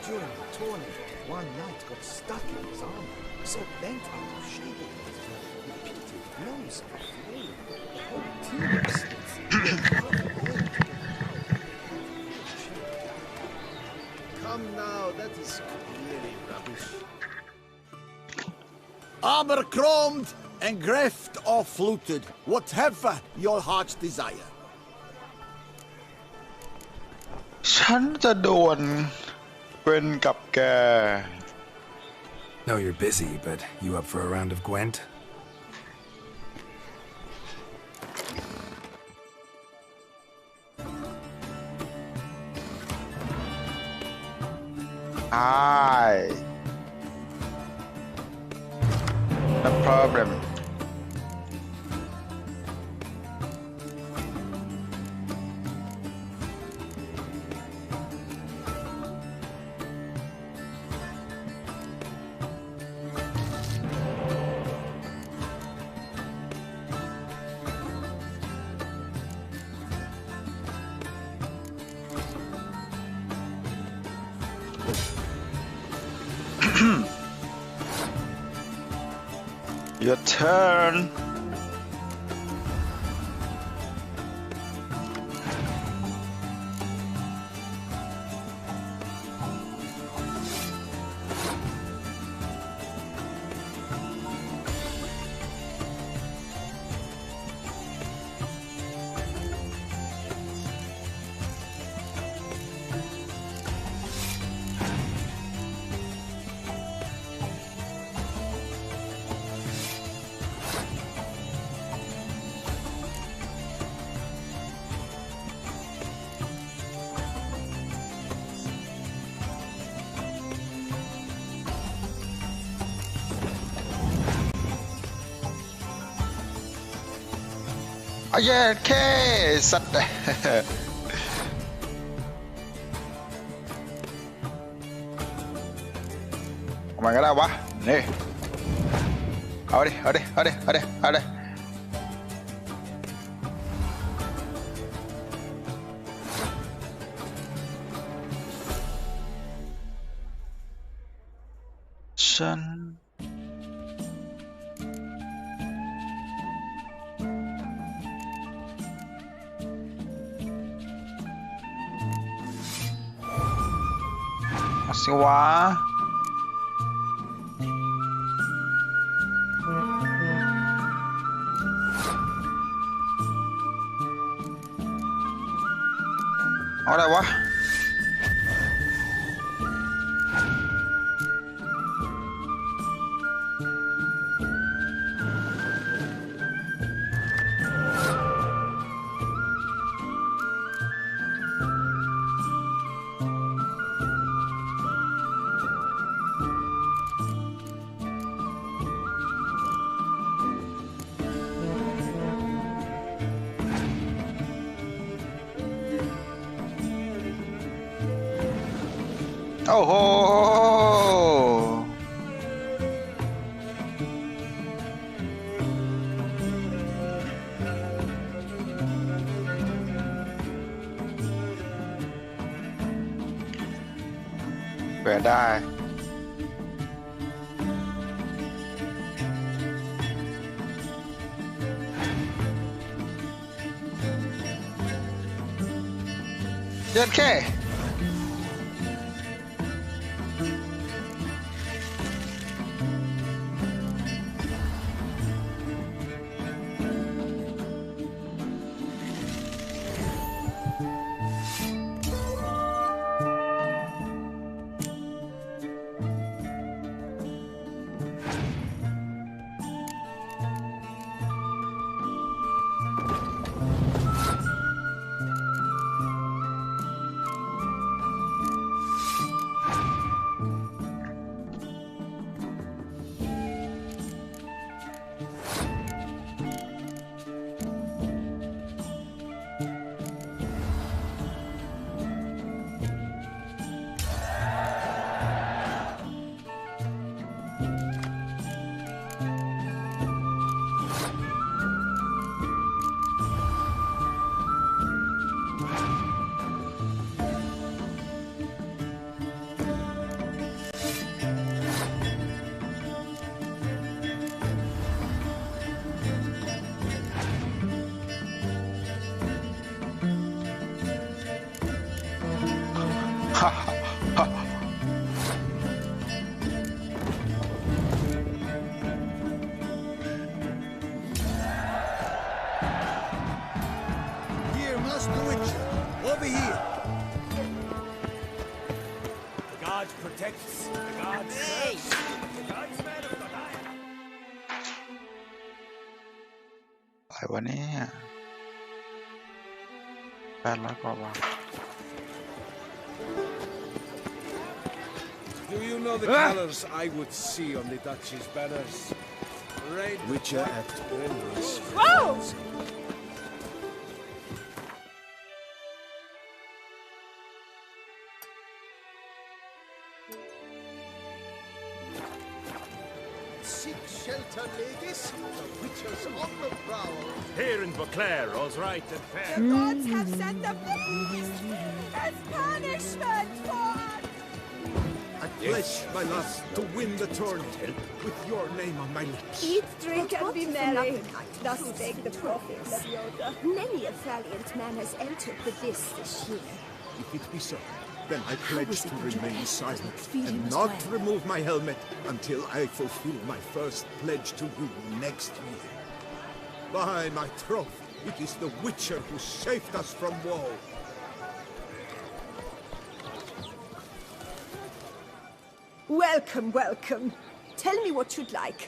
During the tournament, one knight got stuck in his armor, so bent out of shape it was. Repeated blows of flame. The whole team was Come now, that is clearly rubbish. Armor chromed and greft or fluted, whatever your heart's desire. ฉันจะโดนเป็นกับแก Know you're busy, but you up for a round of Gwent? Aye. No problem. Your turn. Oh yeah, okay. สัตว์ ทำไมก็ได้วะนี่เอาดิเอาดิเอาดิเอาดิเอาดิฉันสิวะเอาอะไรวะโอ้โหเปิดได้เดินแค่ Here, Master Witcher. Over here. The God protects. The God serves. The God's man of the lion. อะไรวะเนี่ย800 กว่าบาท Do you know the colors I would see on the Duchy's banners? Red, Witcher white, at Grimris. Seek shelter, ladies. The Witcher's on the prowl. Here in Beauclair, all's right and fair. The gods have sent the beast as punishment for us. I pledge my love to win the tourney with your name on my lips. Eat, drink, and be merry. Thus spake the prophet Yoda. Many a valiant man has entered the Abyss this year. If it be so, then I pledge to remain silent Feeling and was not well. remove my helmet until I fulfill my first pledge to you next year. By my troth, it is the Witcher who saved us from woe. Welcome, welcome. Tell me what you'd like.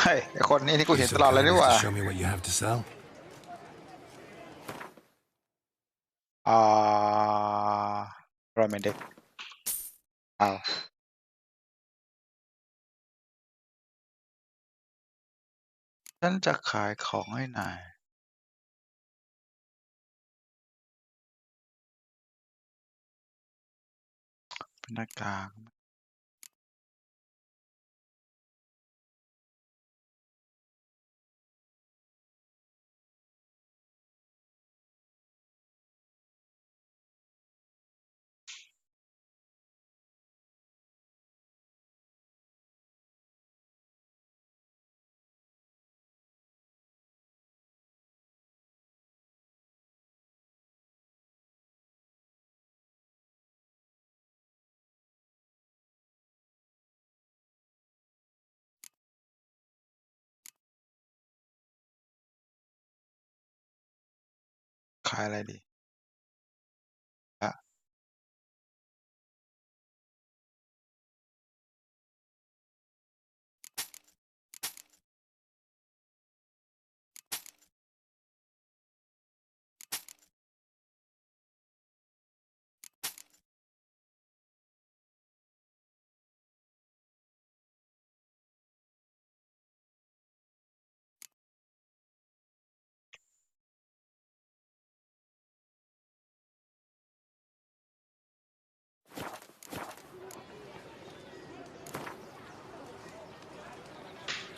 เฮ้ยไอคนนี้ที่กูเห็น So ตลอดเลยนี่ kind ห as ว่า to show me what you have to sell. รอยเมนเด็กอ้าวฉันจะขายของให้นายเป็นหน้ากากขายอะไรดีอะ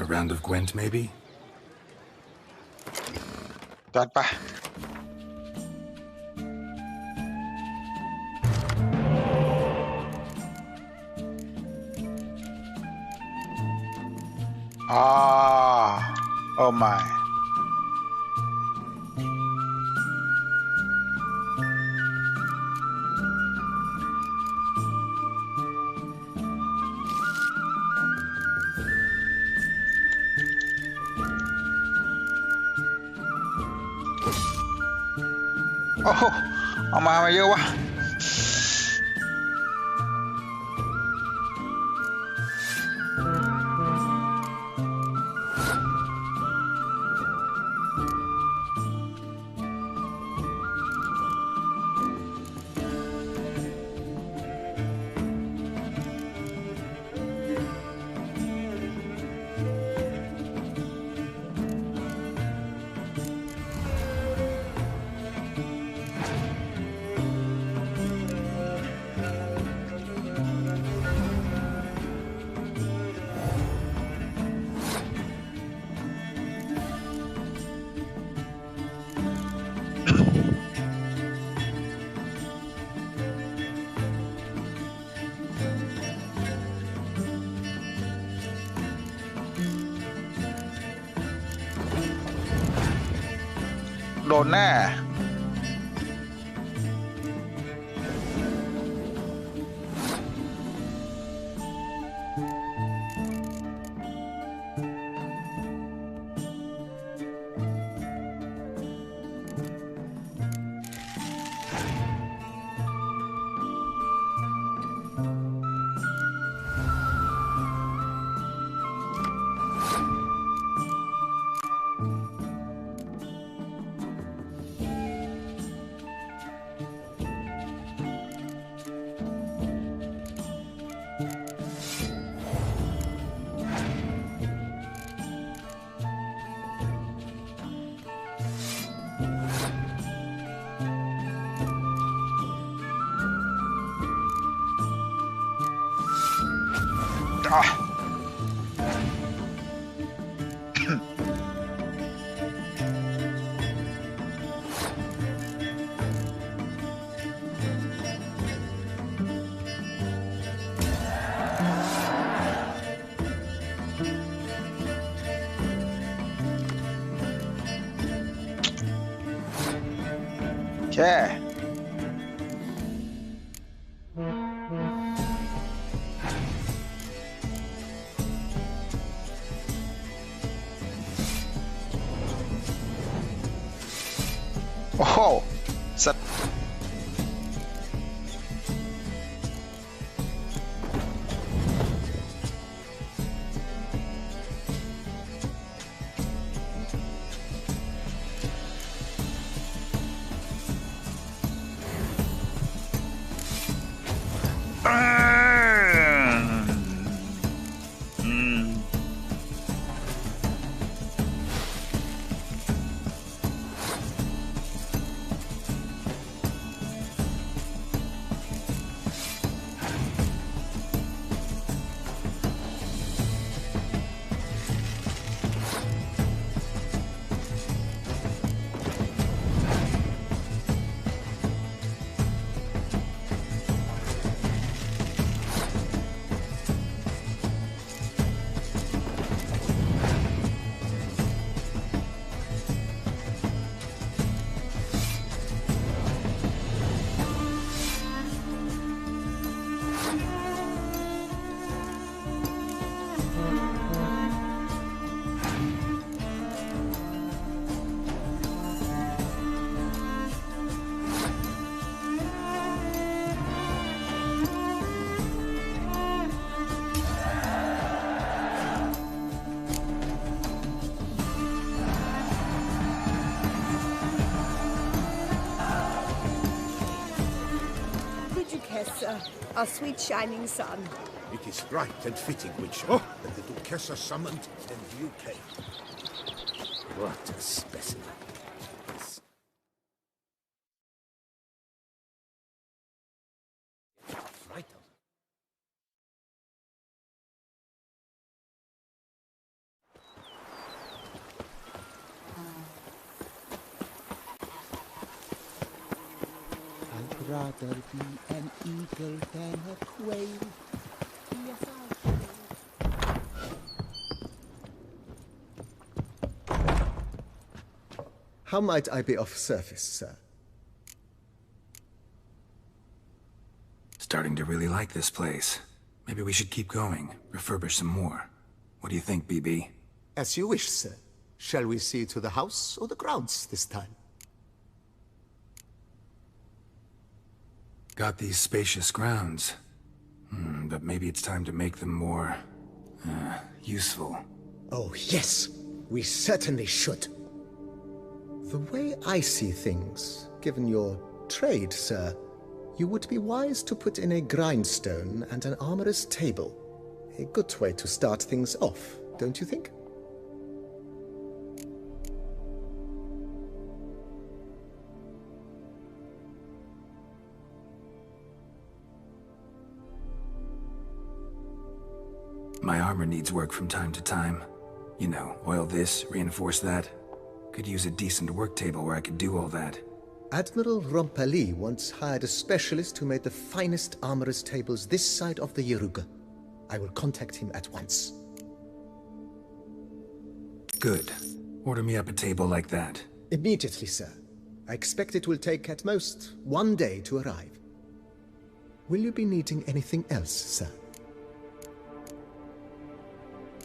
A round of Gwent, maybe? จัดไปโอ้ my โอ้โหเอามาเยอะวะโดนแน่ แช่โอ้โหสัตว์Our sweet shining sun. It is right and fitting, Witcher, that the Duchessa summoned and you came. What a specimen. Vital. I'd rather be an eagle than a quail. Yes, How might I be of service, sir? Starting to really like this place. Maybe we should keep going, refurbish some more. What do you think, BB? As you wish, sir. Shall we see to the house or the grounds this time? Got these spacious grounds. But maybe it's time to make them more... useful. Oh, yes. We certainly should. The way I see things, given your trade, sir, you would be wise to put in a grindstone and an armorer's table. A good way to start things off, don't you think? My armor needs work from time to time. You know, oil this, reinforce that. Could use a decent work table where I could do all that. Admiral Rompali once hired a specialist who made the finest armorer's tables this side of the Yaruga. I will contact him at once. Good. Order me up a table like that. Immediately, sir. I expect it will take at most 1 day to arrive. Will you be needing anything else, sir?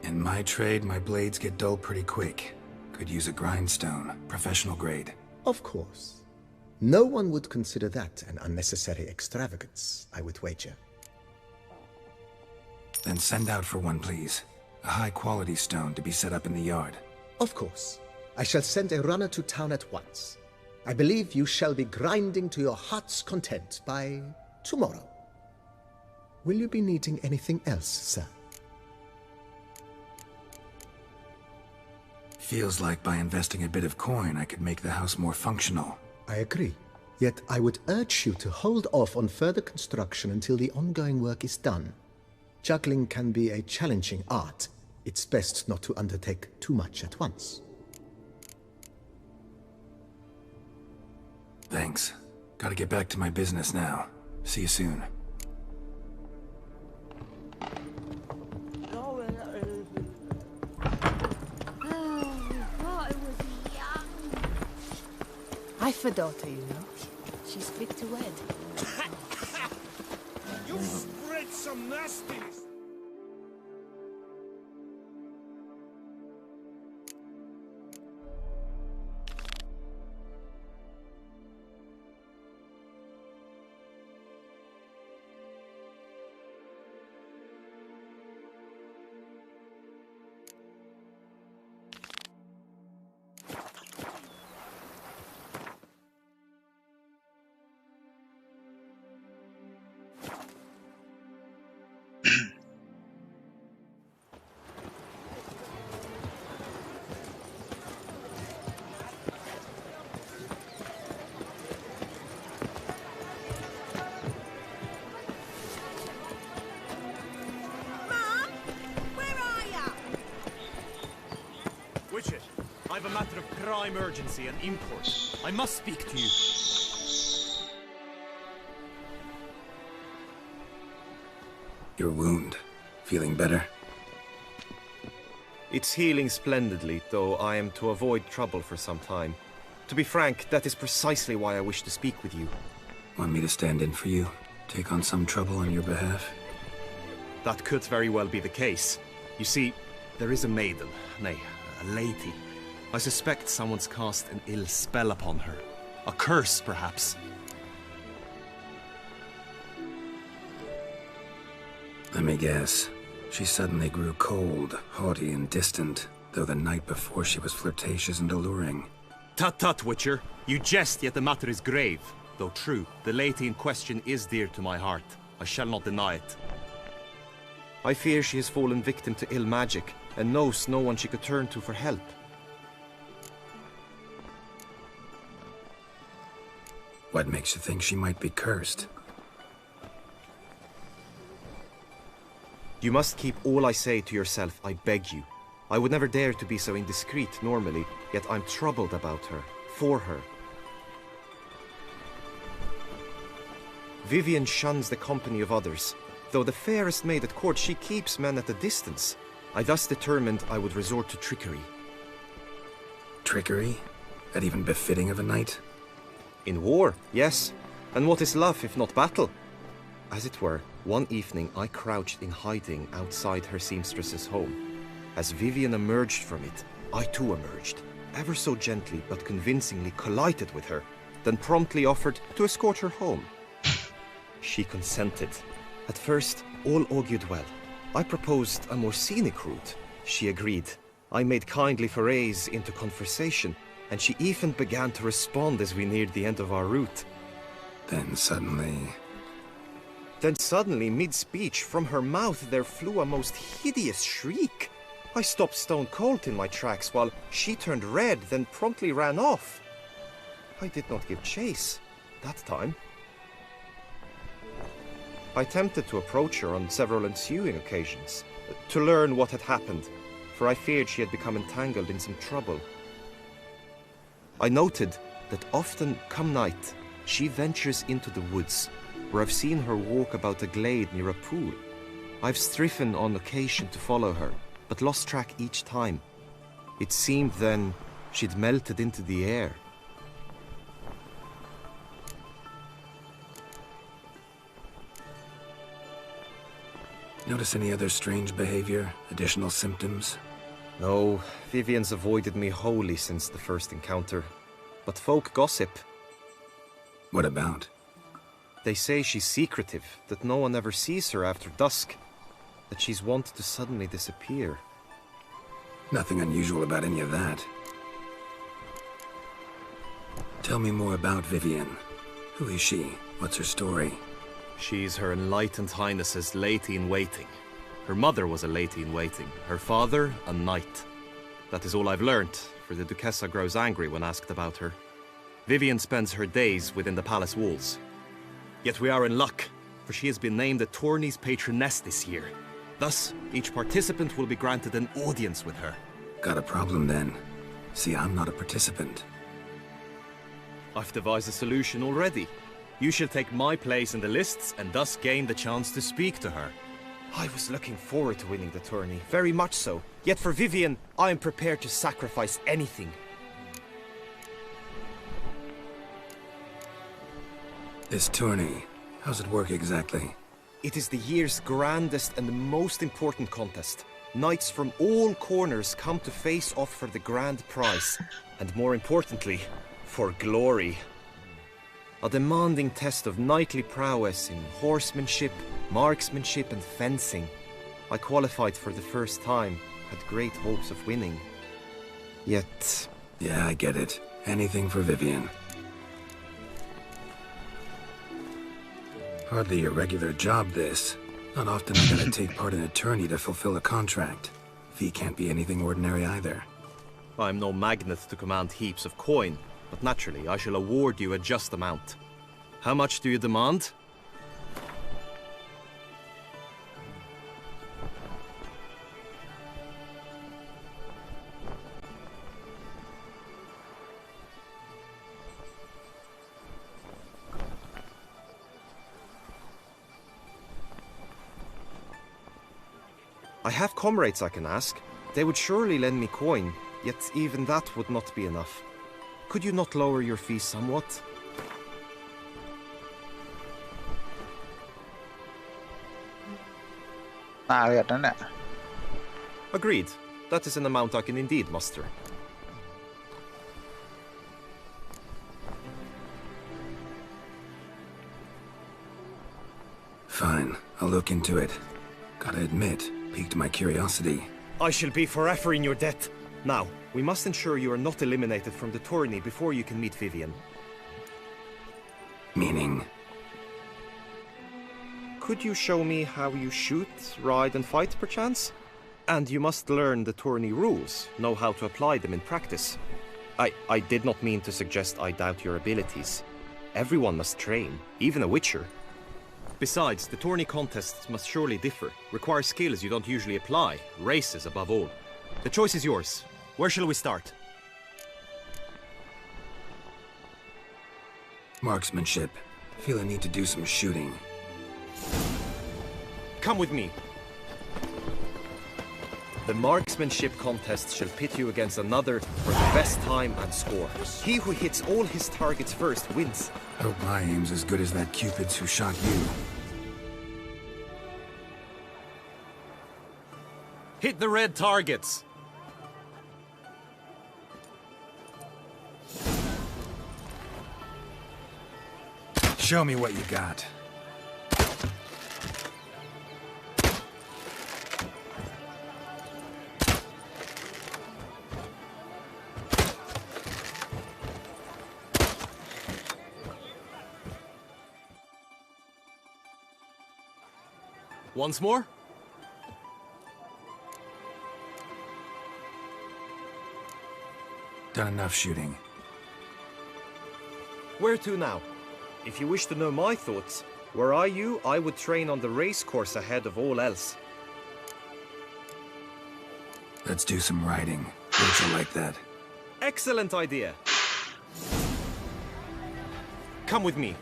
In my trade, my blades get dull pretty quick. Could use a grindstone, professional grade. Of course. No one would consider that an unnecessary extravagance, I would wager. Then send out for one, please. A high-quality stone to be set up in the yard. Of course. I shall send a runner to town at once. I believe you shall be grinding to your heart's content by tomorrow. Will you be needing anything else, sir? Feels like by investing a bit of coin, I could make the house more functional. I agree. Yet I would urge you to hold off on further construction until the ongoing work is done. Juggling can be a challenging art. It's best not to undertake too much at once. Thanks. Gotta get back to my business now. See you soon. I've a daughter, you know. She's fit to wed. You spread some nastiness! Witcher, I've a matter of prime urgency and import. I must speak to you. Your wound. Feeling better? It's healing splendidly, though I am to avoid trouble for some time. To be frank, that is precisely why I wish to speak with you. Want me to stand in for you? Take on some trouble on your behalf? That could very well be the case. You see, there is a maiden, nay, a lady. I suspect someone's cast an ill spell upon her. A curse, perhaps. Let me guess. She suddenly grew cold, haughty, and distant, though the night before she was flirtatious and alluring. Tut tut, Witcher. You jest, yet the matter is grave. Though true, the lady in question is dear to my heart. I shall not deny it. I fear she has fallen victim to ill magic, and knows no one she could turn to for help. What makes you think she might be cursed? You must keep all I say to yourself, I beg you. I would never dare to be so indiscreet normally, yet I'm troubled about her, for her. Vivienne shuns the company of others. Though the fairest maid at court, she keeps men at a distance. I thus determined I would resort to trickery. Trickery? That even befitting of a knight? In war, yes. And what is love if not battle? As it were, one evening I crouched in hiding outside her seamstress's home. As Vivienne emerged from it, I too emerged, ever so gently but convincingly collided with her, then promptly offered to escort her home. She consented. At first, all augured well. I proposed a more scenic route. She agreed. I made kindly forays into conversation, and she even began to respond as we neared the end of our route. Then suddenly, mid-speech, from her mouth there flew a most hideous shriek. I stopped stone cold in my tracks, while she turned red, then promptly ran off. I did not give chase, that time. I attempted to approach her on several ensuing occasions, to learn what had happened, for I feared she had become entangled in some trouble. I noted that often, come night, she ventures into the woods, where I've seen her walk about a glade near a pool. I've striven on occasion to follow her, but lost track each time. It seemed then she'd melted into the air. notice any other strange behavior, additional symptoms? No, Vivienne's avoided me wholly since the first encounter. But folk gossip. What about? They say she's secretive, that no one ever sees her after dusk, that she's wont to suddenly disappear. Nothing unusual about any of that. Tell me more about Vivienne. Who is she? What's her story? She's Her Enlightened Highness's lady-in-waiting. Her mother was a lady-in-waiting, her father a knight. That is all I've learnt, for the Duchessa grows angry when asked about her. Vivienne spends her days within the palace walls. Yet we are in luck, for she has been named the tourney's patroness this year. Thus, each participant will be granted an audience with her. Got a problem then. See, I'm not a participant. I've devised a solution already. You shall take my place in the lists and thus gain the chance to speak to her. I was looking forward to winning the tourney, very much so. Yet for Vivienne, I am prepared to sacrifice anything. This tourney, how's it work exactly? It is the year's grandest and most important contest. Knights from all corners come to face off for the grand prize. And more importantly, for glory. A demanding test of knightly prowess in horsemanship, marksmanship and fencing. I qualified for the first time, had great hopes of winning. Yet... Yeah, I get it. Anything for Vivienne. Hardly a regular job, this. Not often I gotta take part in a tourney to fulfill a contract. Fee can't be anything ordinary either. I'm no magnet to command heaps of coin, but naturally I shall award you a just amount. How much do you demand? I have comrades I can ask. They would surely lend me coin, yet even that would not be enough. Could you not lower your fees somewhat? Agreed. That is an amount I can indeed muster. Fine, I'll look into it. Gotta admit, piqued my curiosity. I shall be forever in your debt. Now, we must ensure you are not eliminated from the tourney before you can meet Vivienne. Meaning? Could you show me how you shoot, ride and fight, perchance? And you must learn the tourney rules, know how to apply them in practice. I did not mean to suggest I doubt your abilities. Everyone must train, even a witcher. Besides, the tourney contests must surely differ, require skills you don't usually apply, races above all. The choice is yours. Where shall we start? Marksmanship. Feel I need to do some shooting. Come with me. The marksmanship contest shall pit you against another for the best time and score. He who hits all his targets first wins. Hope my aim's as good as that Cupid's who shot you. Hit the red targets! Show me what you got. Once more? Done enough shooting. Where to now? If you wish to know my thoughts, were I you, I would train on the race course ahead of all else. Let's do some riding. Rachel like that. Excellent idea. Come with me.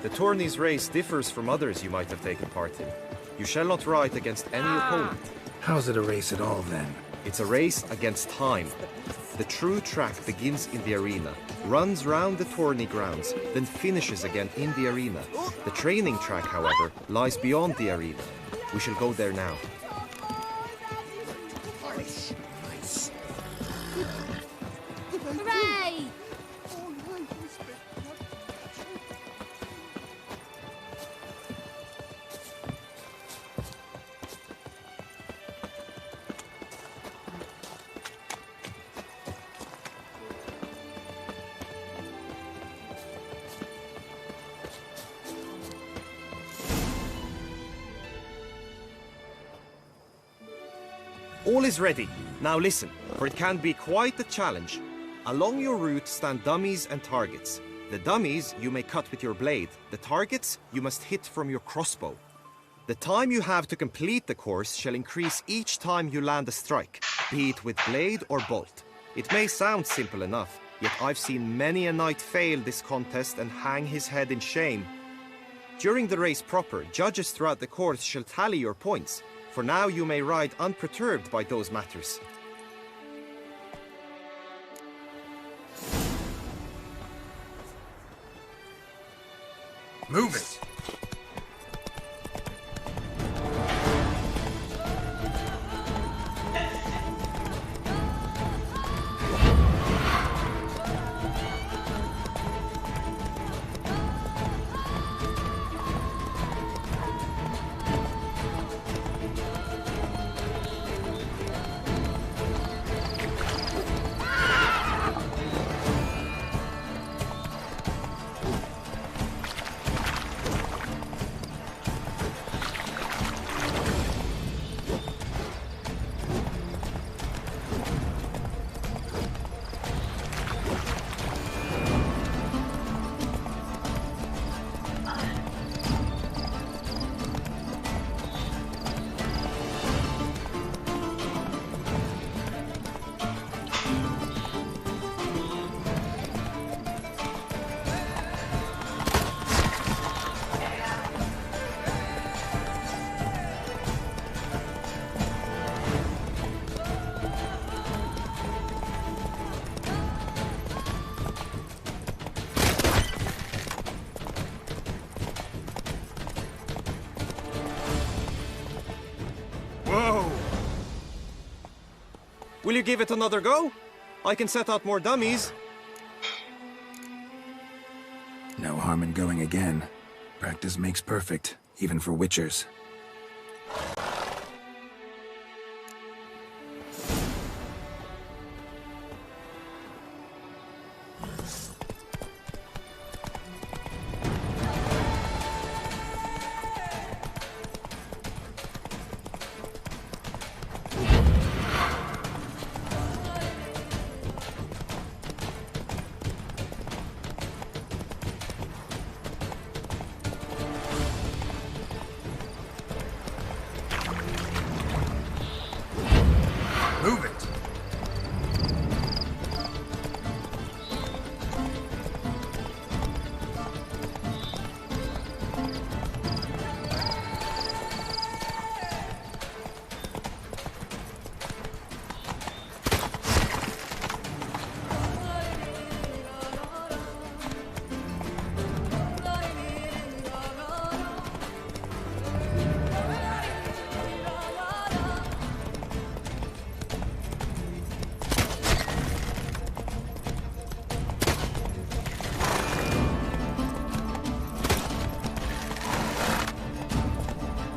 The tourney's race differs from others you might have taken part in. You shall not ride against any opponent. How's it a race at all, then? It's a race against time. The true track begins in the arena, runs round the tourney grounds, then finishes again in the arena. The training track, however, lies beyond the arena. We shall go there now. Hooray! All is ready. Now listen, for it can be quite a challenge. Along your route stand dummies and targets. The dummies you may cut with your blade. The targets you must hit from your crossbow. The time you have to complete the course shall increase each time you land a strike, be it with blade or bolt. It may sound simple enough, yet I've seen many a knight fail this contest and hang his head in shame. During the race proper, judges throughout the course shall tally your points. For now you may ride unperturbed by those matters. Move it! Will you give it another go? I can set out more dummies. No harm in going again. Practice makes perfect, even for witchers. Move it!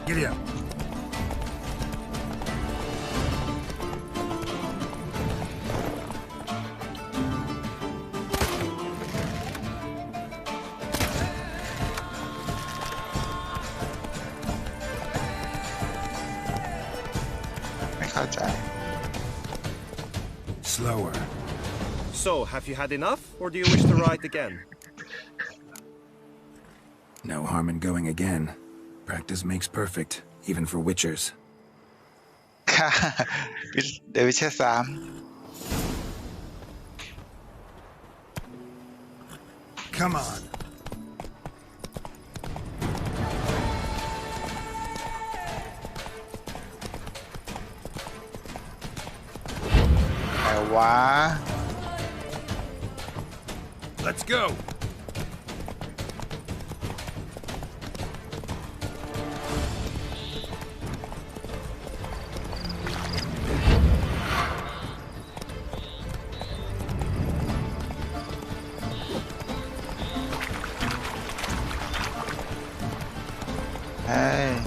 Giddy up. Slower. So, have you had enough, or do you wish to ride again? No harm in going again. Practice makes perfect, even for witchers. ค่ะเดวิเชอร์3 Come on. Let's go. Hey.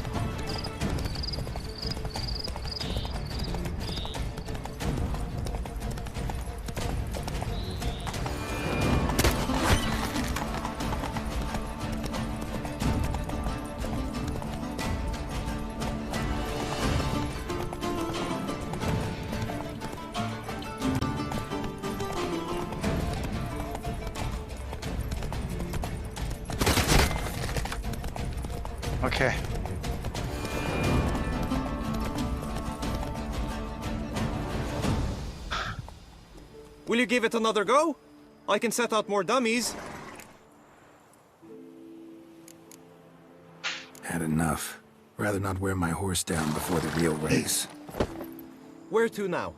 โอเค Will you give it another go? I can set out more dummies. Had enough. Rather not wear my horse down before the real race. Where to now?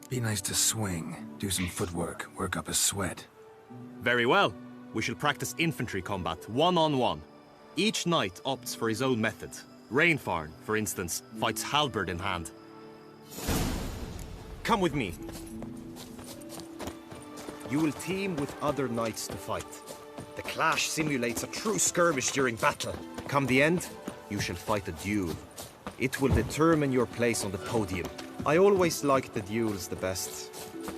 Be nice to swing, do some footwork, work up a sweat. Very well. We shall practice infantry combat, one-on-one. Each knight opts for his own method. Rainfarn, for instance, fights halberd in hand. Come with me. You will team with other knights to fight. The clash simulates a true skirmish during battle. Come the end, you shall fight a duel. It will determine your place on the podium. I always liked the duels the best,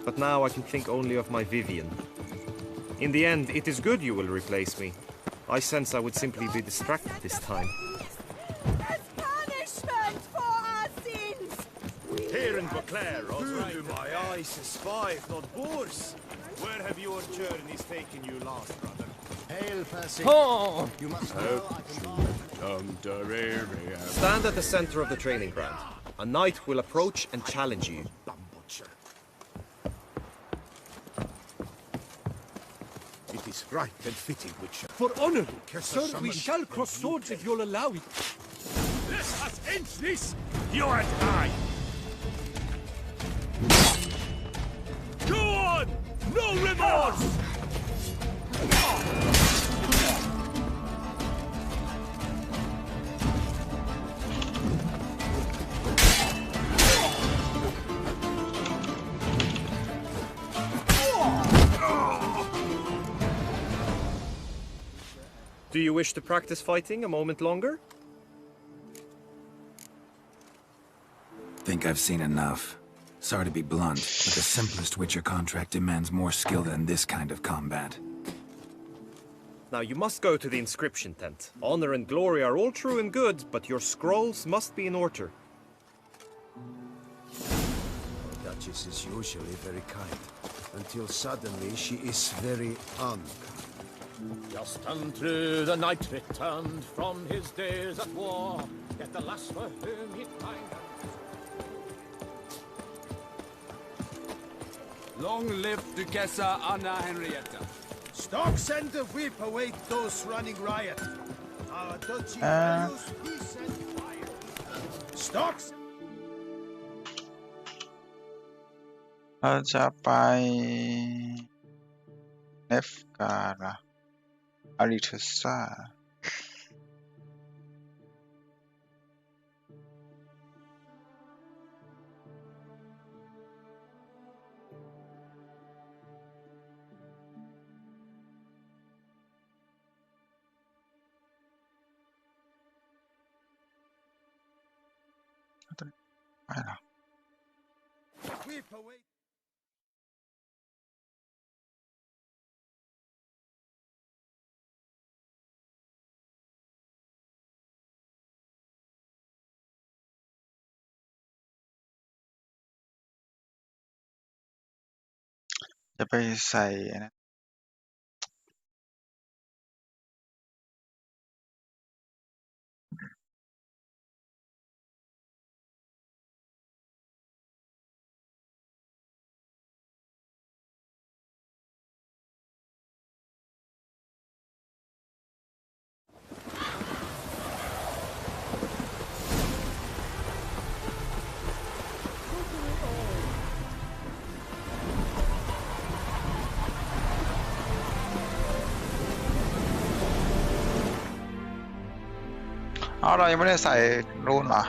but now I can think only of my Vivian. In the end, it is good you will replace me. I sense I would simply be distracted this time. As punishment for our sins! Here in Beauclair, right? Do my eyes spy, if not Boers? Where have your journeys taken you last, brother? Hail, Percy. Oh! You must know I can Stand at the center of the training ground. A knight will approach and challenge you. It is right and fitting, Witcher. For honor, Kessler sir, we summoned shall cross swords if you'll allow it. Let us end this, you and I. Go on! No remorse! Do you wish to practice fighting a moment longer? Think I've seen enough. Sorry to be blunt, but the simplest Witcher contract demands more skill than this kind of combat. Now you must go to the inscription tent. Honor and glory are all true and good, but your scrolls must be in order. The Duchess is usually very kind, until suddenly she is very unkind. Just unto the knight returned from his days at war, yet the lass for whom he pined. Long live Duchessa Anna Henrietta. Stocks and the whip await those running riot. Our duchy values peace and quiet. Stocks. เราจะไปเนฟการะอาริทุซ่าไปเหรอ Whip away. จะไปใส่นะเรายังไม่ได้ใส่รูนเหรอ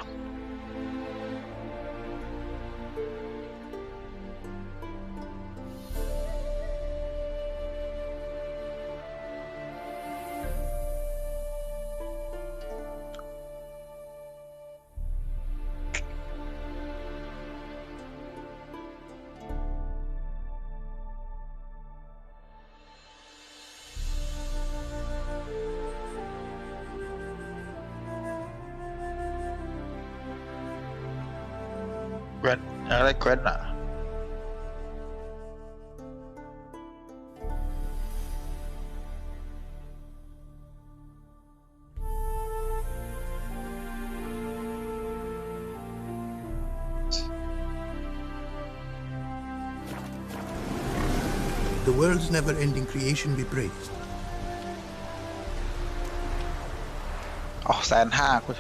เกวนอะไรเกวนอ่ะ The world's never-ending creation be praised. อ๋อ150,000 กู15,000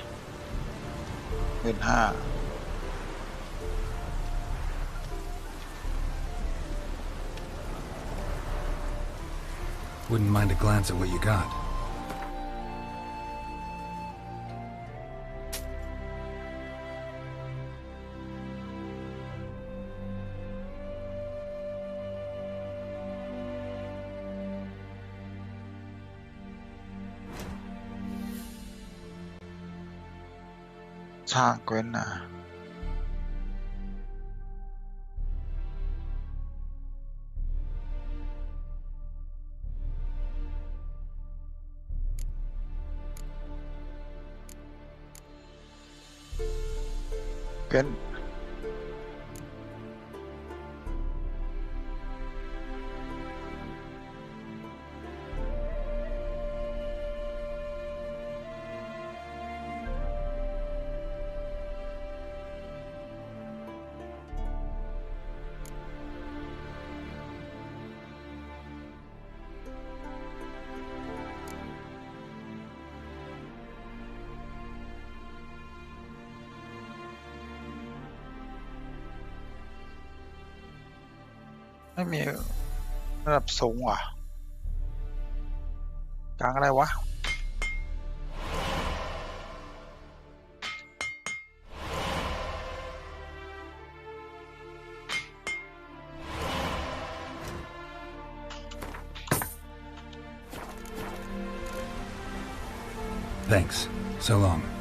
Wouldn't mind a glance at what you got. Sanguina. Good. Mấy mẹ nó đập súng à? Cắn cái này quá. Thanks. So long.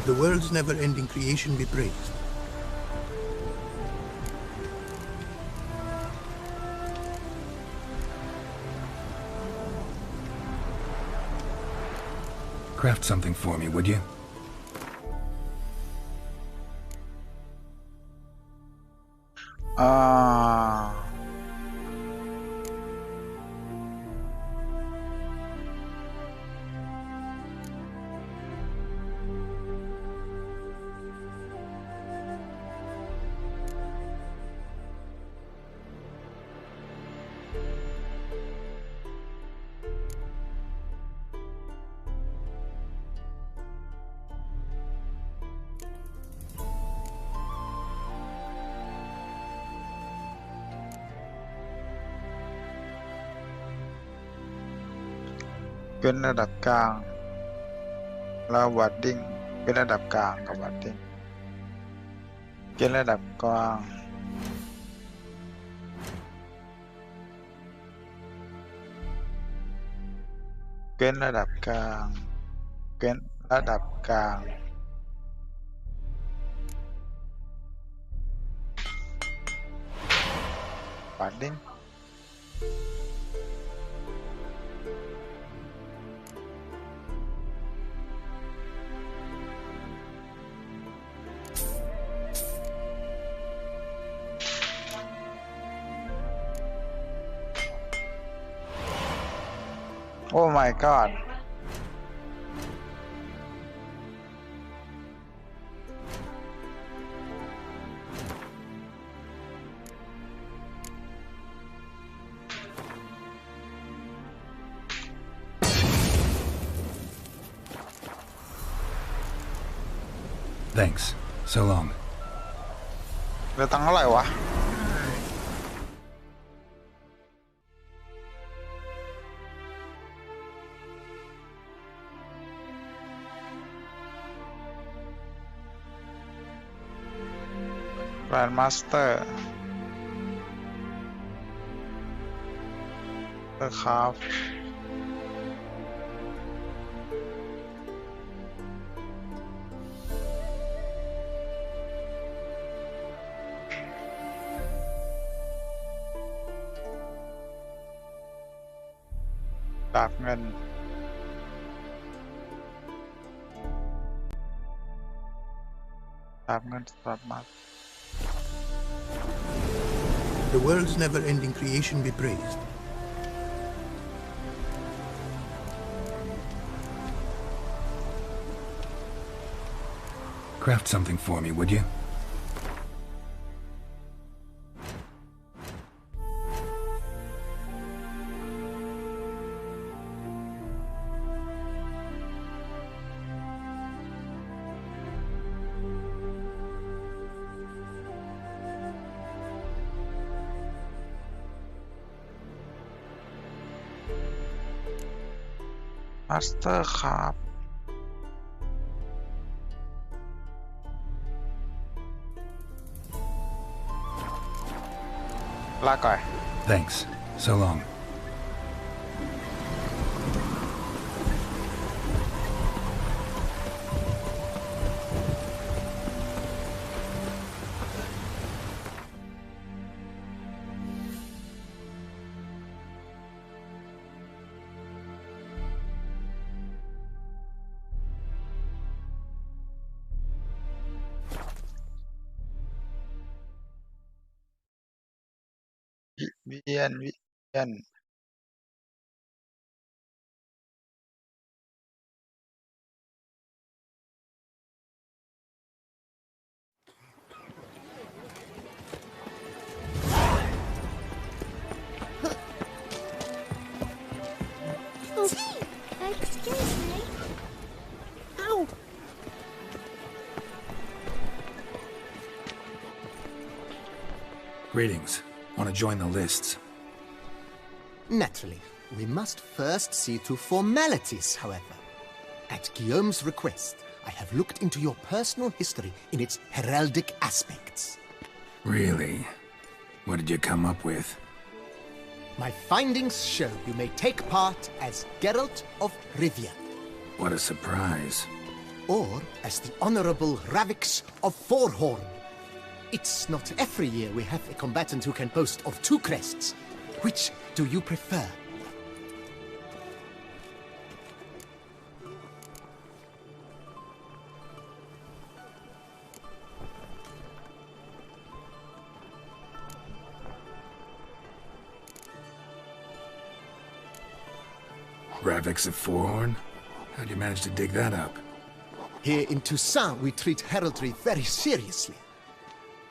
The world's never-ending creation be praised. Craft something for me, would you? Bênระดับกลางแล้ววัดดิ้งเป็นระดับกลางกับวัดดิ้งเป็นระดับกลางเป็นระดับกลางเป็นระดับกลางวัดดิ้งOh my god. Thanks. So long. เหลือตังค์เท่าไหร่วะGrandmaster ครับดาบเงิน ตามเงินสดมา The world's never-ending creation be praised. Craft something for me, would you? Master ครับ ลาก่อย Thanks. So long. Vian. Excuse me. Ow! Greetings. Want to join the lists? Naturally. We must first see to formalities, however. At Guillaume's request, I have looked into your personal history in its heraldic aspects. Really? What did you come up with? My findings show you may take part as Geralt of Rivia. What a surprise. Or as the Honorable Ravix of Forhorn. It's not every year we have a combatant who can boast of 2 crests. Which do you prefer? Ravix of Forhorn? How'd you manage to dig that up? Here in Toussaint, we treat heraldry very seriously.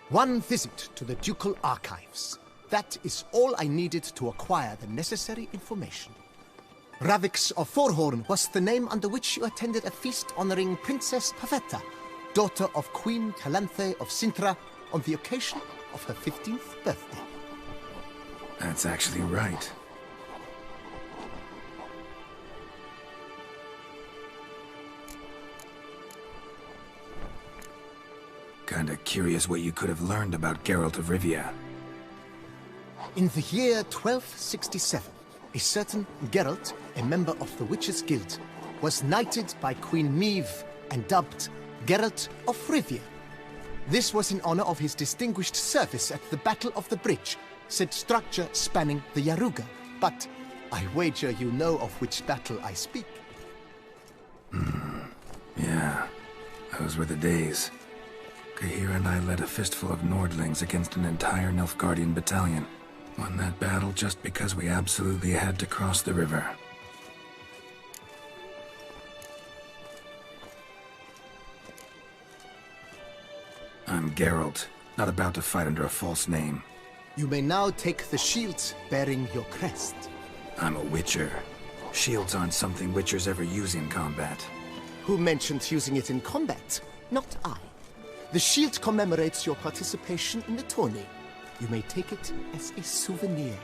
One visit to the Ducal Archives. That is all I needed to acquire the necessary information. Ravix of Forhorn was the name under which you attended a feast honoring Princess Pavetta, daughter of Queen Calanthe of Sintra, on the occasion of her 15th birthday. That's actually right. Kinda curious what you could have learned about Geralt of Rivia. In the year 1267, a certain Geralt, a member of the Witches' Guild, was knighted by Queen Meve and dubbed Geralt of Rivia. This was in honor of his distinguished service at the Battle of the Bridge, said structure spanning the Yaruga. But I wager you know of which battle I speak. Yeah, those were the days. Kahir and I led a fistful of Nordlings against an entire Nilfgaardian battalion. Won that battle just because we absolutely had to cross the river. I'm Geralt, not about to fight under a false name. You may now take the shield bearing your crest. I'm a Witcher. Shields aren't something Witchers ever use in combat. Who mentioned using it in combat? Not I. The shield commemorates your participation in the tourney. You may take it as a souvenir.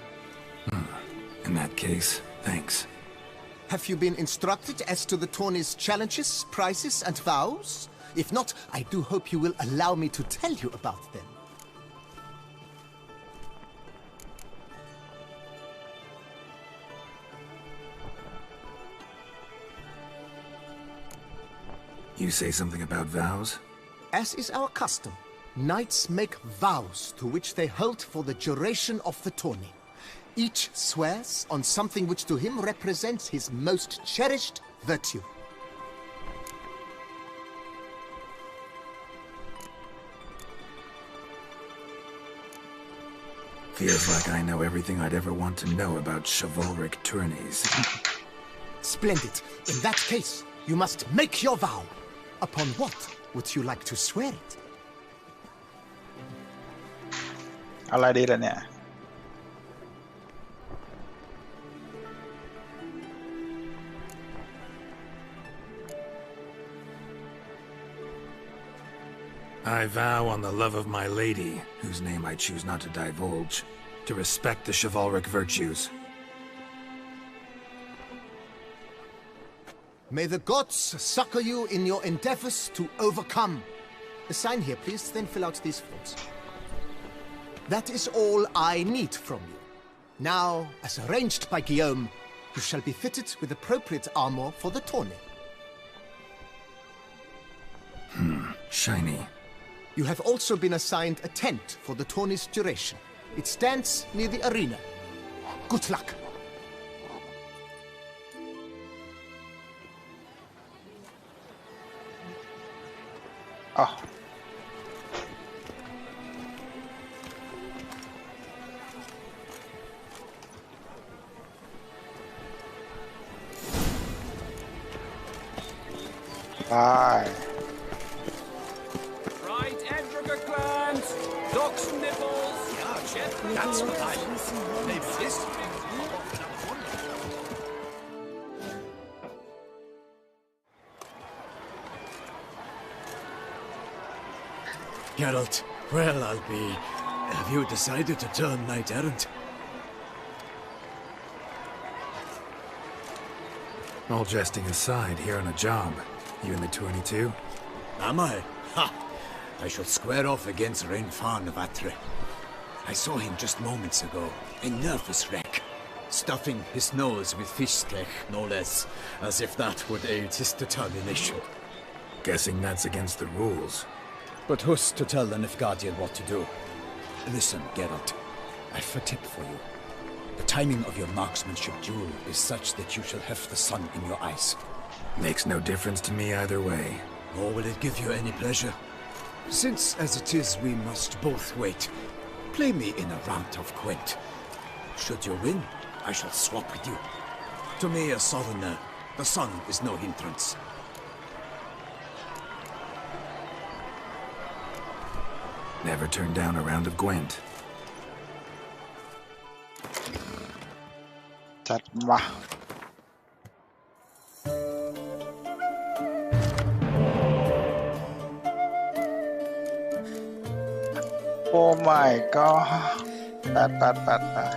In that case, thanks. Have you been instructed as to the tourney's challenges, prizes, and vows? If not, I do hope you will allow me to tell you about them. You say something about vows? As is our custom, knights make vows to which they hold for the duration of the tourney. Each swears on something which to him represents his most cherished virtue. Feels like I know everything I'd ever want to know about chivalric tourneys. Splendid. In that case, you must make your vow. Upon what would you like to swear it? อะไรดีล่ะเนี่ย I vow on the love of my lady, whose name I choose not to divulge, to respect the chivalric virtues. May the gods succor you in your endeavors to overcome. Sign here, please, then fill out these forms. That is all I need from you. Now, as arranged by Guillaume, you shall be fitted with appropriate armor for the tourney. Shiny. You have also been assigned a tent for the tourney's duration. It stands near the arena. Good luck. Oh. Bye. Right, Edrica glands, duck's nipples. Yeah, Chef, that's what I maybe this. Geralt, well, I'll be. Have you decided to turn knight errant? All jesting aside, here on a job. You in the tourney too? Am I? Ha! I shall square off against Rainfan of Atre. I saw him just moments ago. A nervous wreck. Stuffing his nose with fishtech, no less. As if that would aid his determination. Guessing that's against the rules. But who's to tell the Nilfgaardian what to do? Listen, Geralt. I've a tip for you. The timing of your marksmanship duel is such that you shall have the sun in your eyes. Makes no difference to me either way. Nor will it give you any pleasure. Since, as it is, we must both wait, play me in a round of Gwent. Should you win, I shall swap with you. To me, a southerner, the sun is no hindrance. Never turn down a round of Gwent. จัดมา โอ้ my god แปด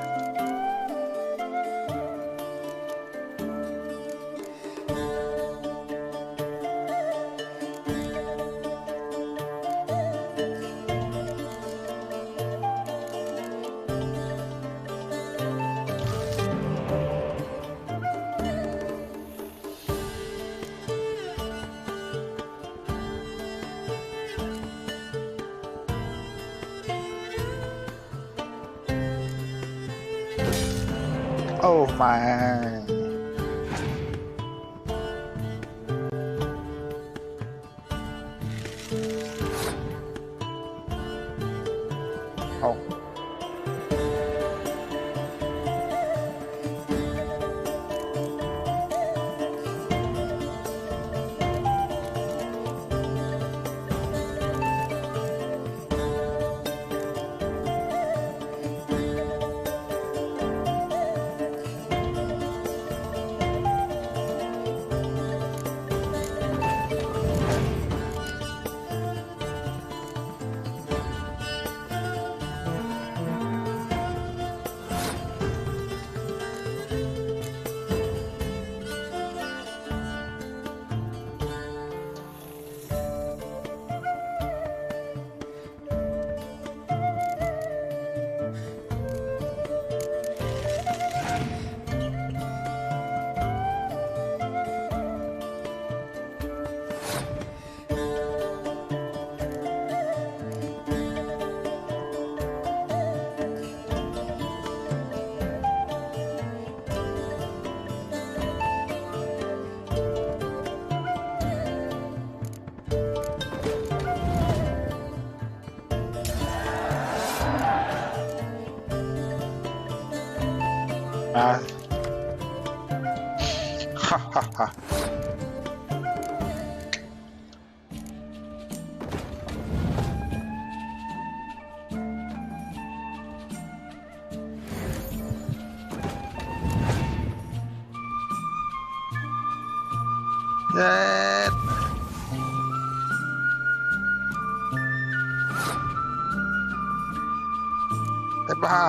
Oh my. Oh. มาฮ่าฮ่าฮ่าเย็ดเป็นบ้า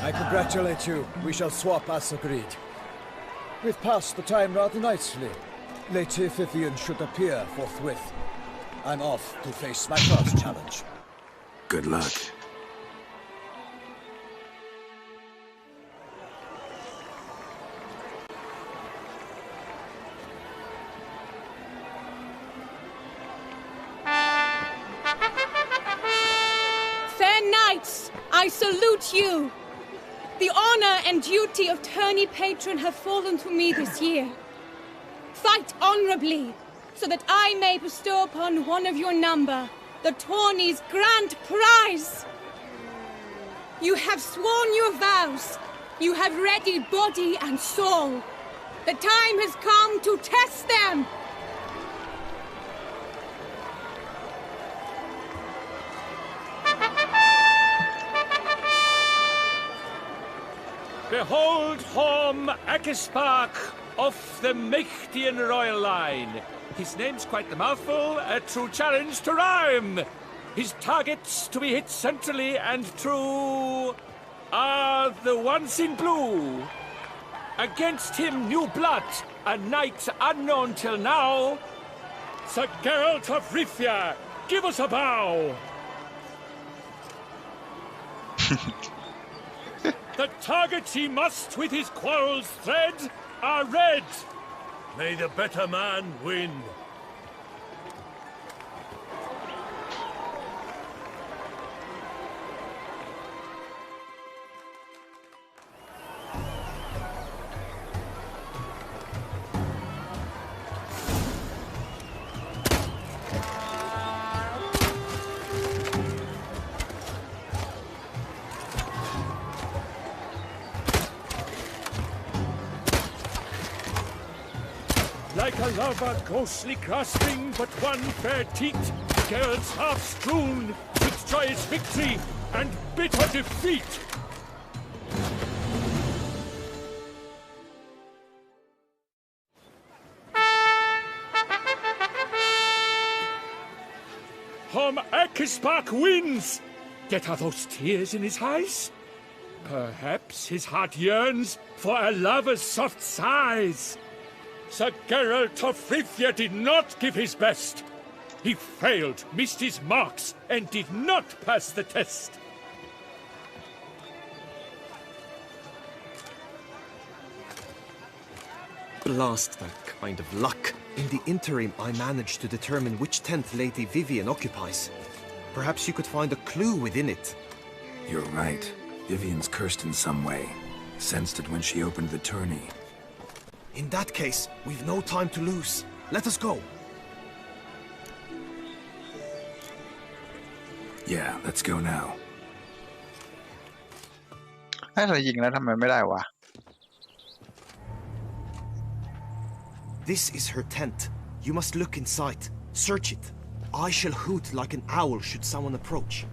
I congratulate you. We shall swap as agreed. We've passed the time rather nicely. Lady Vivian should appear forthwith. I'm off to face my first challenge. Good luck. Fair knights, I salute you. The honor and duty of tourney patron have fallen to me this year. Fight honorably, so that I may bestow upon one of your number the tourney's grand prize. You have sworn your vows. You have ready body and soul. The time has come to test them. Behold Horm Akispark of the Mechtian royal line. His name's quite the mouthful, a true challenge to rhyme. His targets to be hit centrally and true are the ones in blue. Against him new blood, a knight unknown till now. Sir Geralt of Rivia, give us a bow. The targets he must with his quarrels thread are red. May the better man win. Like a lover ghostly grasping but one fair teat, Geralt's half strewn with joyous victory and bitter defeat. Tom Akispark wins! Yet are those tears in his eyes? Perhaps his heart yearns for a lover's soft sighs. Sir Geralt of Rivia did not give his best. He failed, missed his marks, and did not pass the test. Blast that kind of luck. In the interim, I managed to determine which tent Lady Vivian occupies. Perhaps you could find a clue within it. You're right. Vivian's cursed in some way. Sensed it when she opened the tourney. In that case, we've no time to lose. Let us go. Yeah, let's go now. ให้เรายิงแล้วทำไมไม่ได้วะ This is her tent. You must look inside. Search it. I shall hoot like an owl should someone approach.